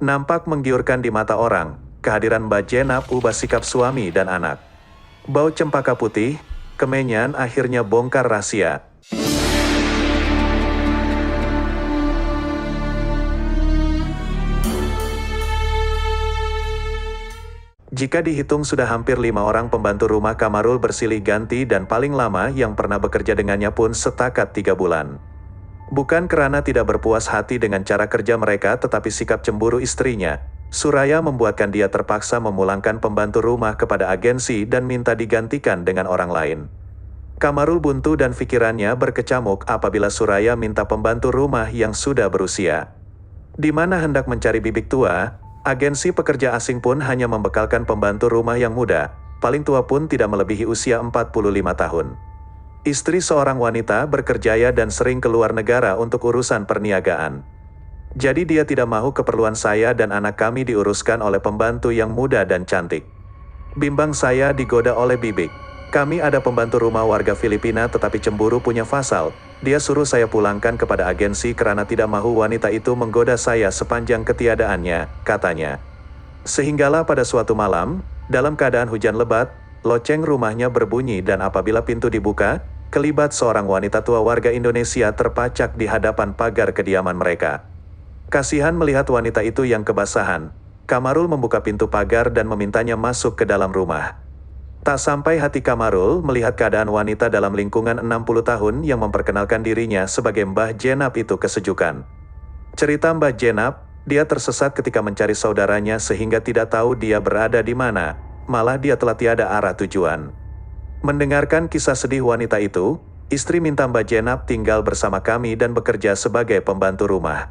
Nampak menggiurkan di mata orang, kehadiran Mbak Jenab ubah sikap suami dan anak. Bau cempaka putih, kemenyan akhirnya bongkar rahasia. Jika dihitung sudah hampir 5 orang pembantu rumah Kamarul bersilih ganti dan paling lama yang pernah bekerja dengannya pun setakat 3 bulan. Bukan karena tidak berpuas hati dengan cara kerja mereka tetapi sikap cemburu istrinya, Suraya membuatkan dia terpaksa memulangkan pembantu rumah kepada agensi dan minta digantikan dengan orang lain. Kamarul buntu dan pikirannya berkecamuk apabila Suraya minta pembantu rumah yang sudah berusia. Di mana hendak mencari bibik tua, agensi pekerja asing pun hanya membekalkan pembantu rumah yang muda, paling tua pun tidak melebihi usia 45 tahun. Istri seorang wanita berkerjaya dan sering keluar negara untuk urusan perniagaan. Jadi dia tidak mau keperluan saya dan anak kami diuruskan oleh pembantu yang muda dan cantik. Bimbang saya digoda oleh bibik. Kami ada pembantu rumah warga Filipina tetapi cemburu punya fasal. Dia suruh saya pulangkan kepada agensi karena tidak mau wanita itu menggoda saya sepanjang ketiadaannya, katanya. Sehinggalah pada suatu malam, dalam keadaan hujan lebat, loceng rumahnya berbunyi dan apabila pintu dibuka, kelibat seorang wanita tua warga Indonesia terpacak di hadapan pagar kediaman mereka. Kasihan melihat wanita itu yang kebasahan, Kamarul membuka pintu pagar dan memintanya masuk ke dalam rumah. Tak sampai hati Kamarul melihat keadaan wanita dalam lingkungan 60 tahun yang memperkenalkan dirinya sebagai Mbah Jenab itu kesejukan. Cerita Mbah Jenab, dia tersesat ketika mencari saudaranya sehingga tidak tahu dia berada di mana, malah dia telah tiada arah tujuan. Mendengarkan kisah sedih wanita itu, istri minta Mbah Jenab tinggal bersama kami dan bekerja sebagai pembantu rumah.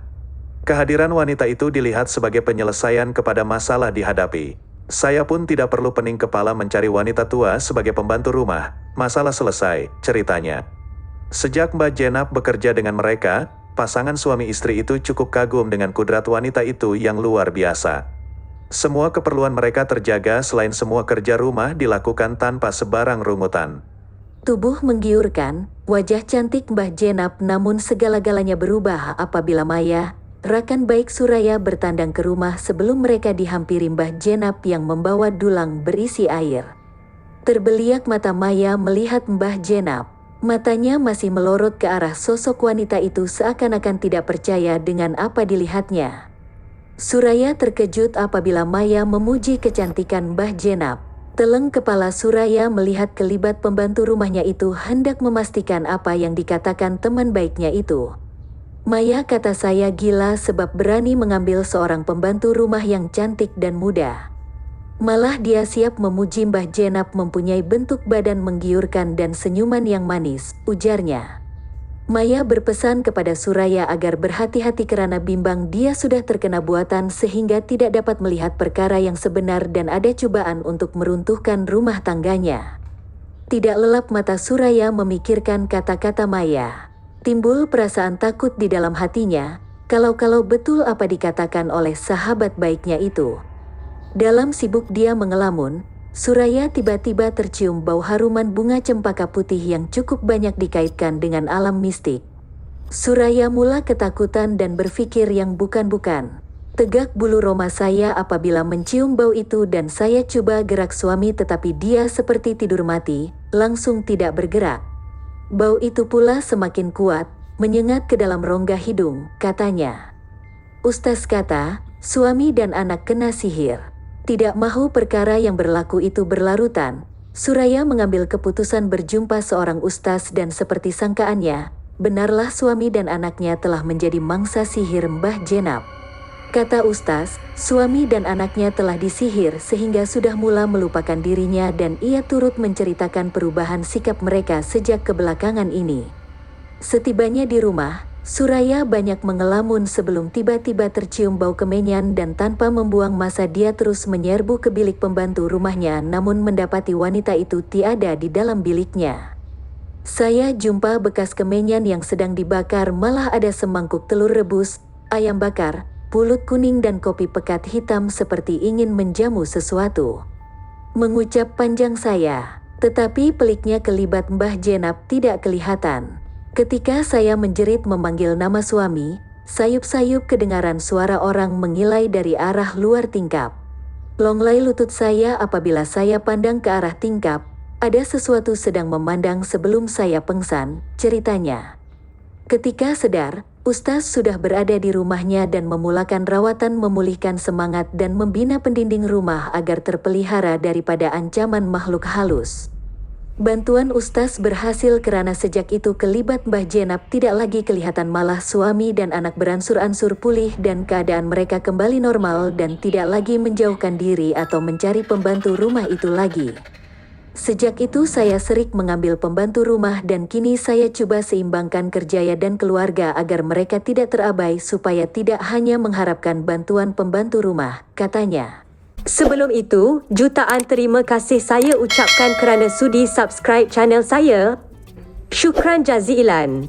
Kehadiran wanita itu dilihat sebagai penyelesaian kepada masalah dihadapi. Saya pun tidak perlu pening kepala mencari wanita tua sebagai pembantu rumah. Masalah selesai, ceritanya. Sejak Mbak Jenab bekerja dengan mereka, pasangan suami istri itu cukup kagum dengan kudrat wanita itu yang luar biasa. Semua keperluan mereka terjaga selain semua kerja rumah dilakukan tanpa sebarang rungutan. Tubuh menggiurkan, wajah cantik Mbah Jenab namun segala-galanya berubah apabila Maya, rekan baik Suraya bertandang ke rumah sebelum mereka dihampiri Mbah Jenab yang membawa dulang berisi air. Terbeliak mata Maya melihat Mbah Jenab. Matanya masih melorot ke arah sosok wanita itu seakan-akan tidak percaya dengan apa dilihatnya. Suraya terkejut apabila Maya memuji kecantikan Mbah Jenab. Teleng kepala Suraya melihat kelibat pembantu rumahnya itu hendak memastikan apa yang dikatakan teman baiknya itu. Maya kata saya gila sebab berani mengambil seorang pembantu rumah yang cantik dan muda. Malah dia siap memuji Mbah Jenab mempunyai bentuk badan menggiurkan dan senyuman yang manis, ujarnya. Maya berpesan kepada Suraya agar berhati-hati karena bimbang dia sudah terkena buatan sehingga tidak dapat melihat perkara yang sebenar dan ada cobaan untuk meruntuhkan rumah tangganya. Tidak lelap mata Suraya memikirkan kata-kata Maya. Timbul perasaan takut di dalam hatinya, kalau betul apa dikatakan oleh sahabat baiknya itu. Dalam sibuk dia mengelamun, Suraya tiba-tiba tercium bau haruman bunga cempaka putih yang cukup banyak dikaitkan dengan alam mistik. Suraya mula ketakutan dan berpikir yang bukan-bukan. Tegak bulu roma saya apabila mencium bau itu dan saya coba gerak suami tetapi dia seperti tidur mati, langsung tidak bergerak. Bau itu pula semakin kuat, menyengat ke dalam rongga hidung, katanya. Ustaz kata, suami dan anak kena sihir. Tidak mahu perkara yang berlaku itu berlarutan. Suraya mengambil keputusan berjumpa seorang ustaz dan seperti sangkaannya, benarlah suami dan anaknya telah menjadi mangsa sihir Mbah Jenab. Kata ustaz, suami dan anaknya telah disihir sehingga sudah mula melupakan dirinya dan ia turut menceritakan perubahan sikap mereka sejak kebelakangan ini. Setibanya di rumah, Suraya banyak mengelamun sebelum tiba-tiba tercium bau kemenyan dan tanpa membuang masa dia terus menyerbu ke bilik pembantu rumahnya namun mendapati wanita itu tiada di dalam biliknya. Saya jumpa bekas kemenyan yang sedang dibakar malah ada semangkuk telur rebus, ayam bakar, pulut kuning dan kopi pekat hitam seperti ingin menjamu sesuatu. Mengucap panjang saya, tetapi peliknya kelibat Mbah Jenab tidak kelihatan. Ketika saya menjerit memanggil nama suami, Sayup-sayup kedengaran suara orang mengilai dari arah luar tingkap. Longlai lutut saya apabila saya pandang ke arah tingkap. Ada sesuatu sedang memandang sebelum saya pengsan, ceritanya. Ketika sadar, Ustaz sudah berada di rumahnya dan memulakan rawatan memulihkan semangat dan membina pendinding rumah agar terpelihara daripada ancaman makhluk halus. Bantuan Ustaz berhasil kerana sejak itu kelibat Mbah Jenab tidak lagi kelihatan, malah suami dan anak beransur-ansur pulih dan keadaan mereka kembali normal dan tidak lagi menjauhkan diri atau mencari pembantu rumah itu lagi. Sejak itu saya sering mengambil pembantu rumah dan kini saya coba seimbangkan kerjaya dan keluarga agar mereka tidak terabai supaya tidak hanya mengharapkan bantuan pembantu rumah, katanya. Sebelum itu, jutaan terima kasih saya ucapkan kerana sudi subscribe channel saya. Syukran jazilan.